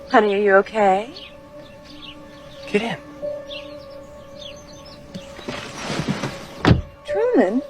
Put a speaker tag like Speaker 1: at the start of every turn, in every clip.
Speaker 1: Honey, are you okay?
Speaker 2: Get in.
Speaker 1: Truman?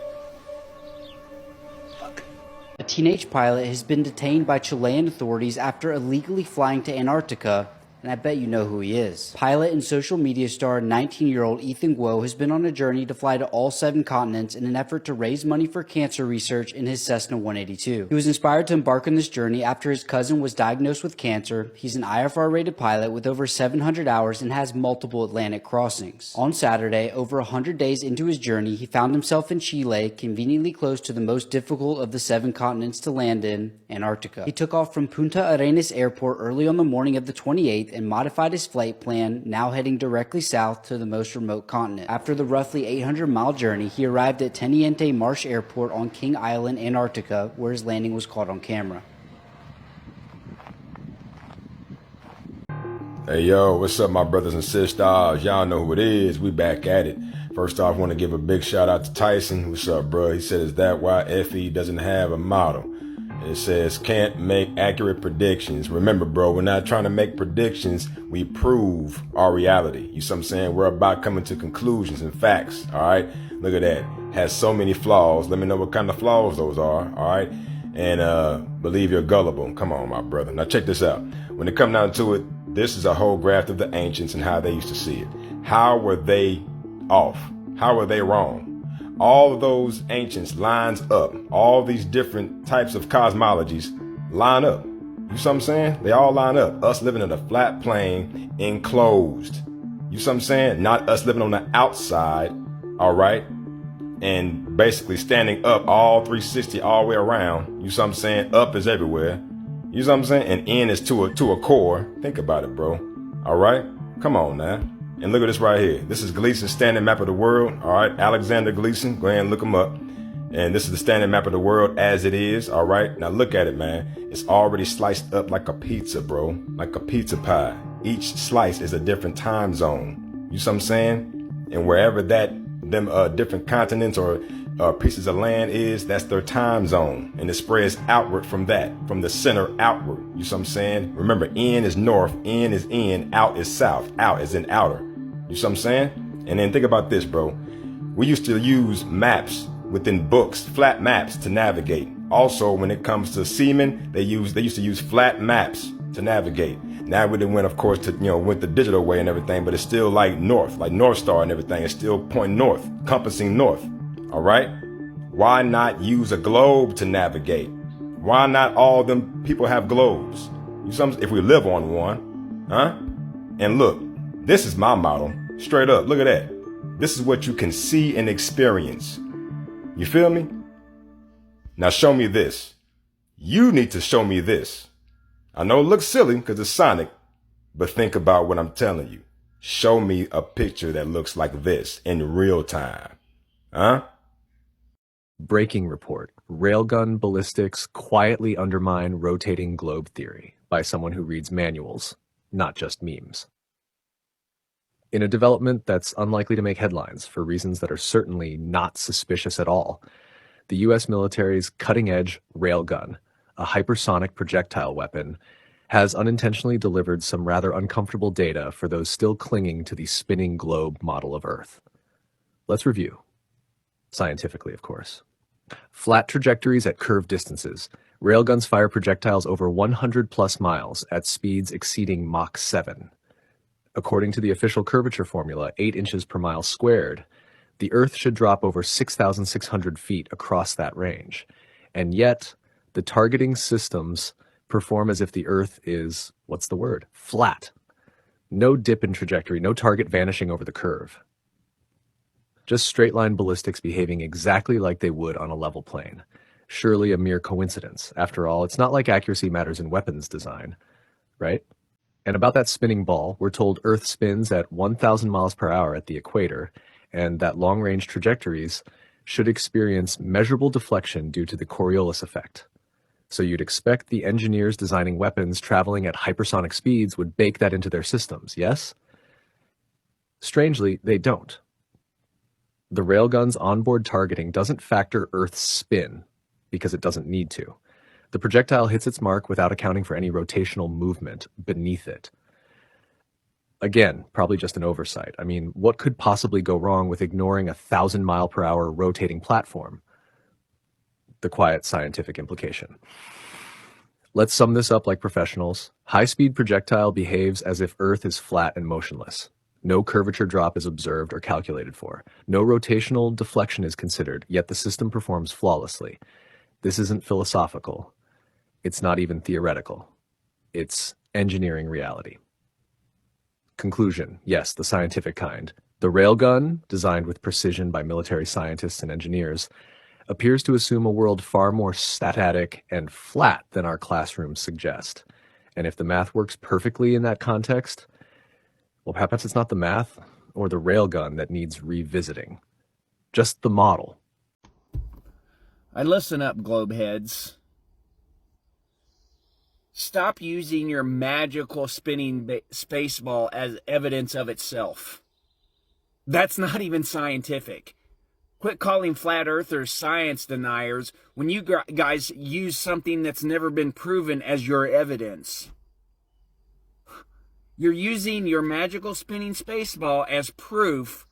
Speaker 3: A teenage pilot has been detained by Chilean authorities after illegally flying to Antarctica, and I bet you know who he is. Pilot and social media star 19-year-old Ethan Guo has been on a journey to fly to all 7 continents in an effort to raise money for cancer research in his Cessna 182. He was inspired to embark on this journey after his cousin was diagnosed with cancer. He's an IFR-rated pilot with over 700 hours and has multiple Atlantic crossings. On Saturday, over 100 days into his journey, he found himself in Chile, conveniently close to the most difficult of the 7 continents to land in, Antarctica. He took off from Punta Arenas Airport early on the morning of the 28th and modified his flight plan, now heading directly south to the most remote continent. After the roughly 800-mile journey, he arrived at Teniente Marsh Airport on King Island, Antarctica, where his landing was caught on camera.
Speaker 4: Hey yo, what's up my brothers and sisters? Y'all know who it is. We back at it. First off, I want to give a big shout out to Tyson. What's up, bro? He said, is that why FE doesn't have a model? It says, can't make accurate predictions. Remember, bro, we're not trying to make predictions. We prove our reality. You see what I'm saying? We're about coming to conclusions and facts, all right? Look at that. Has so many flaws. Let me know what kind of flaws those are, all right? And believe you're gullible. Come on, my brother. Now check this out. When it comes down to it, this is a whole graft of the ancients and how they used to see it. How were they off? How were they wrong? All of those ancients lines up. All these different types of cosmologies line up. You see what I'm saying? They all line up. Us living in a flat plane, enclosed. You see what I'm saying? Not us living on the outside, all right? And basically standing up all 360 all the way around. You see what I'm saying? Up is everywhere. You see what I'm saying? And in is to a core. Think about it, bro. All right? Come on now. And look at this right here. This is Gleason's standing map of the world. All right, Alexander Gleason. Go ahead and look him up. And this is the standing map of the world as it is. All right. Now look at it, man. It's already sliced up like a pizza, bro. Like a pizza pie. Each slice is a different time zone. You see what I'm saying? And wherever them different continents or pieces of land is, that's their time zone. And it spreads outward from that, from the center outward. You see what I'm saying? Remember, in is north, in is in, out is south, out is in outer. You see what I'm saying? And then think about this, bro. We used to use maps within books, flat maps to navigate. Also, when it comes to seamen, they used to use flat maps to navigate. Now we went, of course, to, went the digital way and everything, but it's still like north, like North Star and everything. It's still pointing north, compassing north. All right. Why not use a globe to navigate? Why not all them people have globes? If we live on one, huh? And look, this is my model. Straight up. Look at that. This is what you can see and experience. You feel me? Now show me this. You need to show me this. I know it looks silly because it's Sonic, but think about what I'm telling you. Show me a picture that looks like this in real time. Huh?
Speaker 5: Breaking report. Railgun ballistics quietly undermine rotating globe theory by someone who reads manuals, not just memes. In a development that's unlikely to make headlines for reasons that are certainly not suspicious at all, the U.S. military's cutting-edge railgun, a hypersonic projectile weapon, has unintentionally delivered some rather uncomfortable data for those still clinging to the spinning globe model of Earth. Let's review. Scientifically, of course. Flat trajectories at curved distances. Railguns fire projectiles over 100 plus miles at speeds exceeding Mach 7. According to the official curvature formula, 8 inches per mile squared, the Earth should drop over 6,600 feet across that range. And yet, the targeting systems perform as if the Earth is, what's the word? Flat. No dip in trajectory, no target vanishing over the curve. Just straight-line ballistics behaving exactly like they would on a level plane. Surely a mere coincidence. After all, it's not like accuracy matters in weapons design, right? And about that spinning ball, we're told Earth spins at 1,000 miles per hour at the equator, and that long-range trajectories should experience measurable deflection due to the Coriolis effect. So you'd expect the engineers designing weapons traveling at hypersonic speeds would bake that into their systems, yes? Strangely, they don't. The railgun's onboard targeting doesn't factor Earth's spin, because it doesn't need to. The projectile hits its mark without accounting for any rotational movement beneath it. Again, probably just an oversight. I mean, what could possibly go wrong with ignoring a 1,000-mile-per-hour rotating platform? The quiet scientific implication. Let's sum this up like professionals. High-speed projectile behaves as if Earth is flat and motionless. No curvature drop is observed or calculated for. No rotational deflection is considered, yet the system performs flawlessly. This isn't philosophical. It's not even theoretical. It's engineering reality. Conclusion, yes, the scientific kind. The railgun, designed with precision by military scientists and engineers, appears to assume a world far more static and flat than our classrooms suggest. And if the math works perfectly in that context, well, perhaps it's not the math or the railgun that needs revisiting. Just the model.
Speaker 1: Listen up, globeheads. Stop using your magical spinning space ball as evidence of itself. That's not even scientific. Quit calling flat earthers science deniers when you guys use something that's never been proven as your evidence. You're using your magical spinning space ball as proof.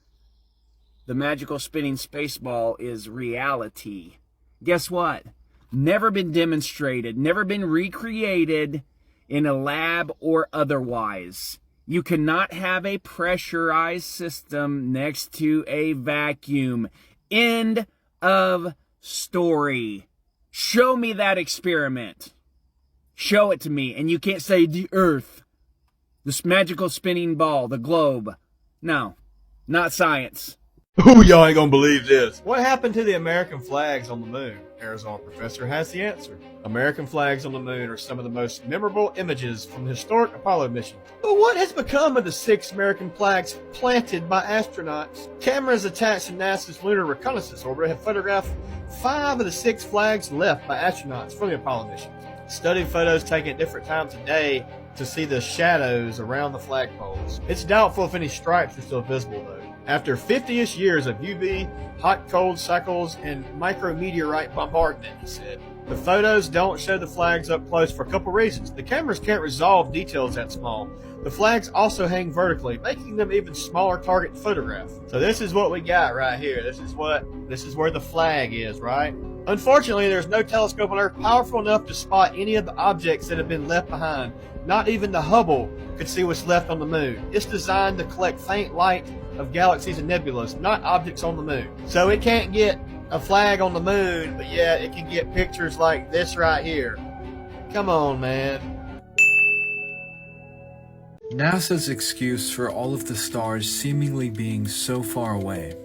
Speaker 1: The magical spinning space ball is reality. Guess what? Never been demonstrated, never been recreated in a lab or otherwise. You cannot have a pressurized system next to a vacuum. End of story. Show me that experiment. Show it to me. And you can't say the Earth, this magical spinning ball, the globe. No, not science.
Speaker 6: Ooh, y'all ain't gonna believe this. What happened to the American flags on the moon? Arizona professor has the answer. American flags on the moon are some of the most memorable images from the historic Apollo mission. But what has become of the 6 American flags planted by astronauts? Cameras attached to NASA's Lunar Reconnaissance Orbiter have photographed 5 of the 6 flags left by astronauts from the Apollo mission. Studied photos taken at different times of day to see the shadows around the flagpoles. It's doubtful if any stripes are still visible though. After 50-ish years of UV, hot cold cycles, and micrometeorite bombardment, he said. The photos don't show the flags up close for a couple reasons. The cameras can't resolve details that small. The flags also hang vertically, making them even smaller target to photograph. So this is what we got right here. This is where the flag is, right? Unfortunately, there's no telescope on Earth powerful enough to spot any of the objects that have been left behind. Not even the Hubble could see what's left on the moon. It's designed to collect faint light of galaxies and nebulas, not objects on the moon. So it can't get a flag on the moon, but yeah, it can get pictures like this right here. Come on, man.
Speaker 7: NASA's excuse for all of the stars seemingly being so far away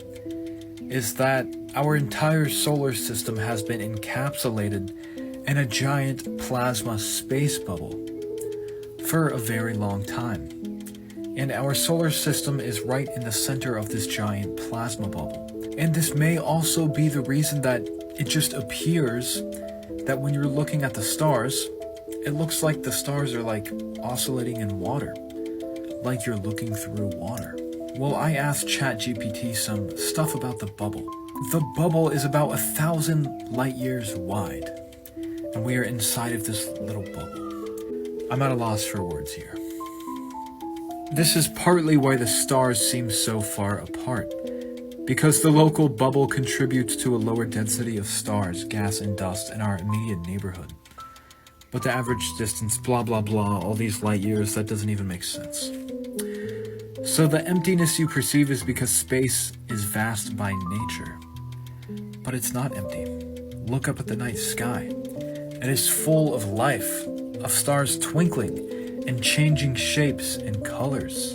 Speaker 7: is that our entire solar system has been encapsulated in a giant plasma space bubble for a very long time. And our solar system is right in the center of this giant plasma bubble. And this may also be the reason that it just appears that when you're looking at the stars, it looks like the stars are like oscillating in water, like you're looking through water. Well, I asked ChatGPT some stuff about the bubble. The bubble is about 1,000 light years wide, and we are inside of this little bubble. I'm at a loss for words here. This is partly why the stars seem so far apart, because the local bubble contributes to a lower density of stars, gas, and dust in our immediate neighborhood. But the average distance, blah blah blah, all these light years, that doesn't even make sense. So the emptiness you perceive is because space is vast by nature. But it's not empty. Look up at the night sky. It is full of life, of stars twinkling and changing shapes and colors,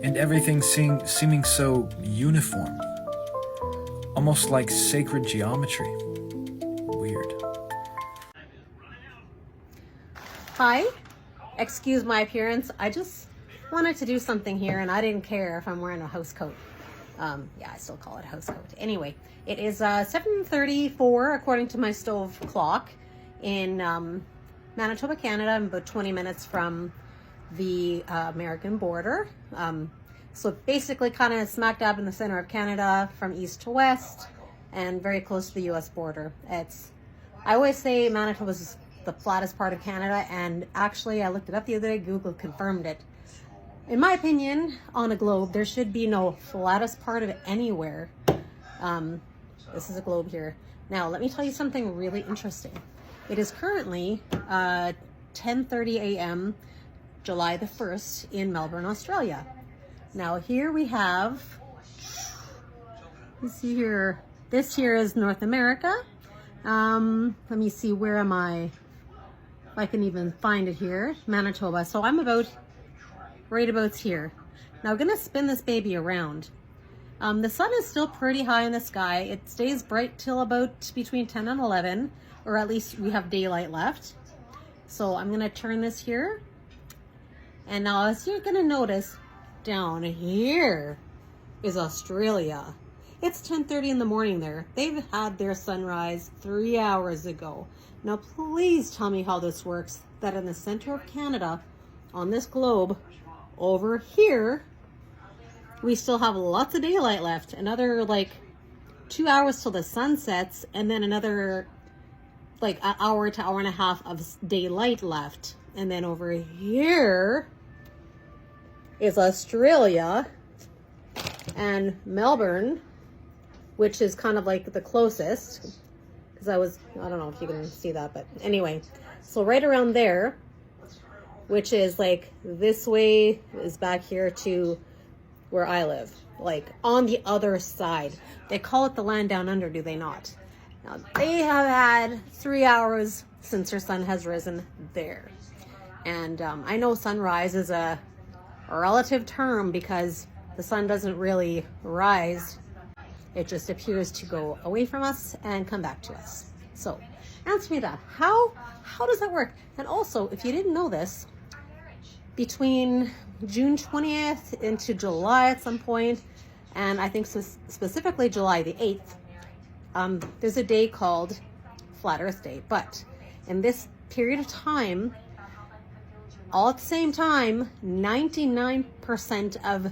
Speaker 7: and everything seeming so uniform, almost like sacred geometry. Weird.
Speaker 8: Hi, excuse my appearance. I just wanted to do something here, and I didn't care if I'm wearing a host coat. Yeah, I still call it a host coat. Anyway, it is 7:34 according to my stove clock in Manitoba, Canada. I'm about 20 minutes from the American border. So basically kind of smack dab in the center of Canada from east to west and very close to the US border. It's I always say Manitoba is the flattest part of Canada, and actually I looked it up the other day, Google confirmed it. In my opinion, on a globe, there should be no flattest part of it anywhere. This is a globe here. Now, let me tell you something really interesting. It is currently 10:30 a.m., July the 1st in Melbourne, Australia. Now, here we have, let's see here, this here is North America. Let me see, where am I? If I can even find it here, Manitoba. So I'm about, right about here. Now I'm gonna spin this baby around. The sun is still pretty high in the sky. It stays bright till about between 10 and 11, or at least we have daylight left. So I'm gonna turn this here. And now as you're gonna notice, down here is Australia. It's 10:30 in the morning there. They've had their sunrise 3 hours ago. Now please tell me how this works, that in the center of Canada, on this globe, over here, we still have lots of daylight left. Another like 2 hours till the sun sets, and then another like an hour to hour and a half of daylight left. And then over here is Australia and Melbourne, which is kind of like the closest, because I don't know if you can see that, but anyway, so right around there, which is like this way, is back here to where I live, like on the other side. They call it the land down under, do they not? Now, they have had 3 hours since their sun has risen there. And I know sunrise is a relative term because the sun doesn't really rise. It just appears to go away from us and come back to us. So answer me that. How does that work? And also, if you didn't know this, between June 20th into July at some point, and I think specifically July the 8th, there's a day called Flat Earth Day. But in this period of time, all at the same time, 99% of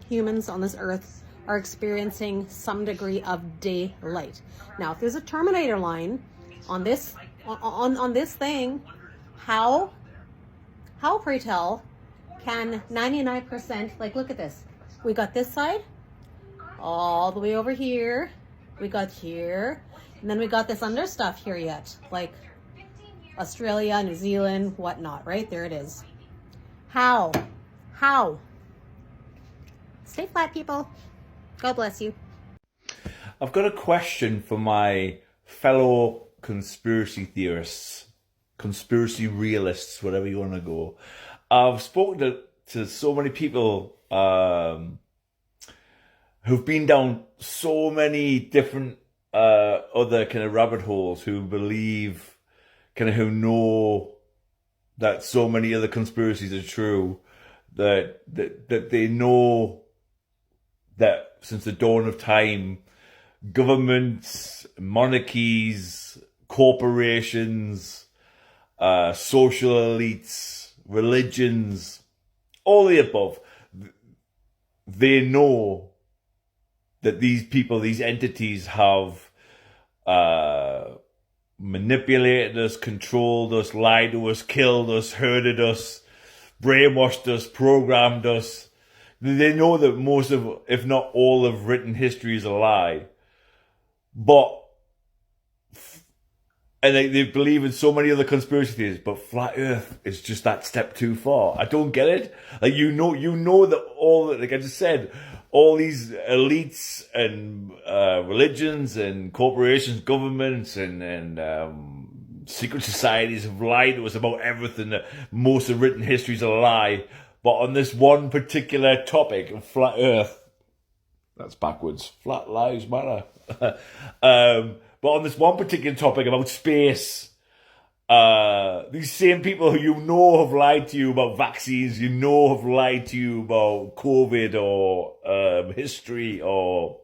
Speaker 8: humans on this earth are experiencing some degree of daylight. Now, if there's a Terminator line on this on this thing, how pray tell can 99%, like look at this. We got this side all the way over here. We got here, and then we got this under stuff here yet, like Australia, New Zealand, whatnot, right? There it is. How? Stay flat, people. God bless you.
Speaker 9: I've got a question for my fellow conspiracy theorists, conspiracy realists, whatever you want to go. I've spoken to so many people who've been down so many different other kind of rabbit holes, who believe, kind of who know that so many other conspiracies are true, that they know that since the dawn of time, governments, monarchies, corporations, social elites, religions, all the above, they know that these people, these entities have manipulated us, controlled us, lied to us, killed us, hurted us, brainwashed us, programmed us. They know that most of, if not all of written history is a lie. And they believe in so many other conspiracy theories, but flat Earth is just that step too far. I don't get it. Like, you know that all, like I just said, all these elites and religions and corporations, governments and secret societies have lied to us about everything, that most of written history is a lie. But on this one particular topic of flat Earth, that's backwards. Flat lives matter. But on this one particular topic about space, these same people who you know have lied to you about vaccines, you know have lied to you about COVID or history or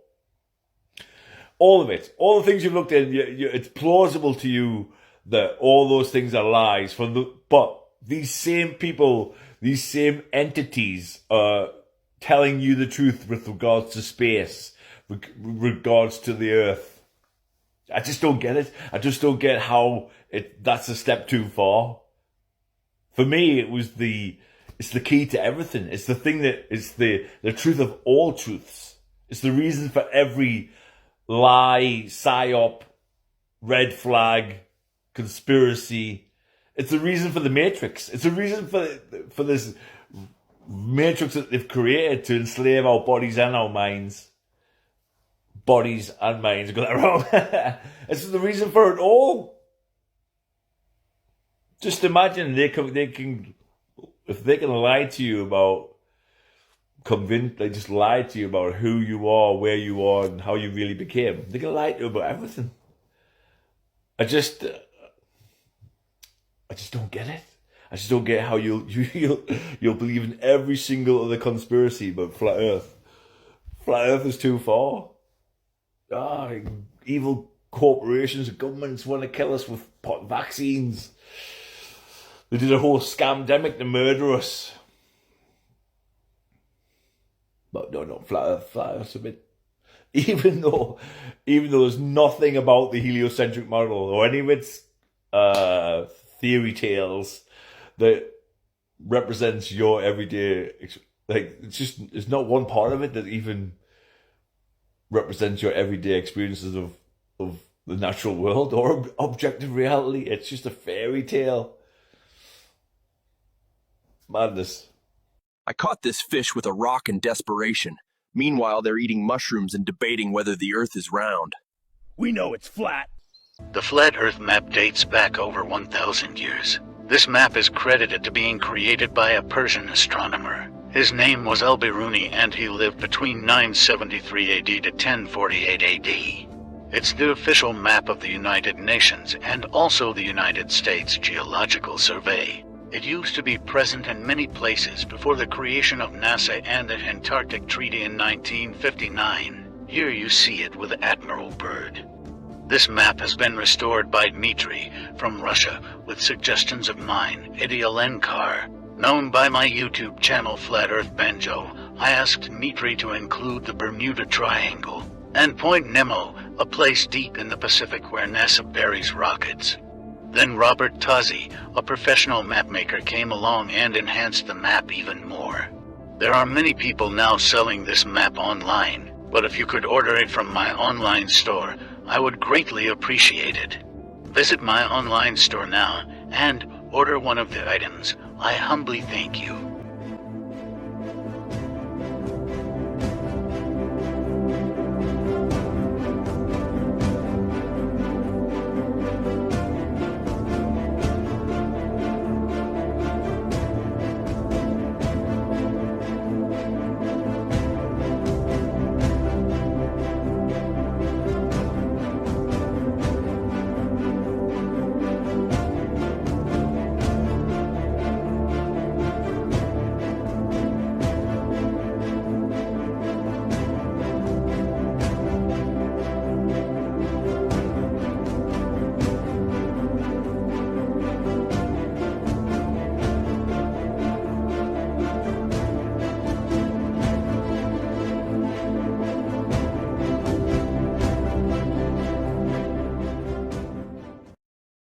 Speaker 9: all of it. All the things you've looked at, it's plausible to you that all those things are lies. But these same people, these same entities are telling you the truth with regards to space, with regards to the Earth. I just don't get it. I just don't get how that's a step too far. For me, it's the key to everything. It's the thing that is the truth of all truths. It's the reason for every lie, psyop, red flag, conspiracy. It's the reason for the Matrix. It's the reason for this Matrix that they've created to enslave our bodies and our minds. Bodies and minds, I got that wrong. It's the reason for it all. Just imagine they can if they can lie to you about they just lie to you about who you are, where you are, and how you really became. They can lie to you about everything. I just don't get it. I just don't get how you'll believe in every single other conspiracy but flat Earth. Flat Earth is too far. Evil corporations and governments want to kill us with vaccines. They did a whole scamdemic to murder us. But no, flat Earth's a bit. Even though there's nothing about the heliocentric model or any of its theory tales that represents your everyday, like it's not one part of it that even represents your everyday experiences of the natural world or objective reality. It's just a fairy tale. Madness.
Speaker 2: I caught this fish with a rock in desperation. Meanwhile, they're eating mushrooms and debating whether the Earth is round.
Speaker 10: We know it's flat.
Speaker 11: The Flat Earth map dates back over 1,000 years. This map is credited to being created by a Persian astronomer. His name was Al-Biruni, and he lived between 973 AD to 1048 AD. It's the official map of the United Nations and also the United States Geological Survey. It used to be present in many places before the creation of NASA and the Antarctic Treaty in 1959. Here you see it with Admiral Byrd. This map has been restored by Dmitry from Russia with suggestions of mine, Eddie Alenkar. Known by my YouTube channel Flat Earth Banjo, I asked Dmitry to include the Bermuda Triangle and Point Nemo, a place deep in the Pacific where NASA buries rockets. Then Robert Tozzi, a professional mapmaker, came along and enhanced the map even more. There are many people now selling this map online, but if you could order it from my online store, I would greatly appreciate it. Visit my online store now and order one of the items. I humbly thank you.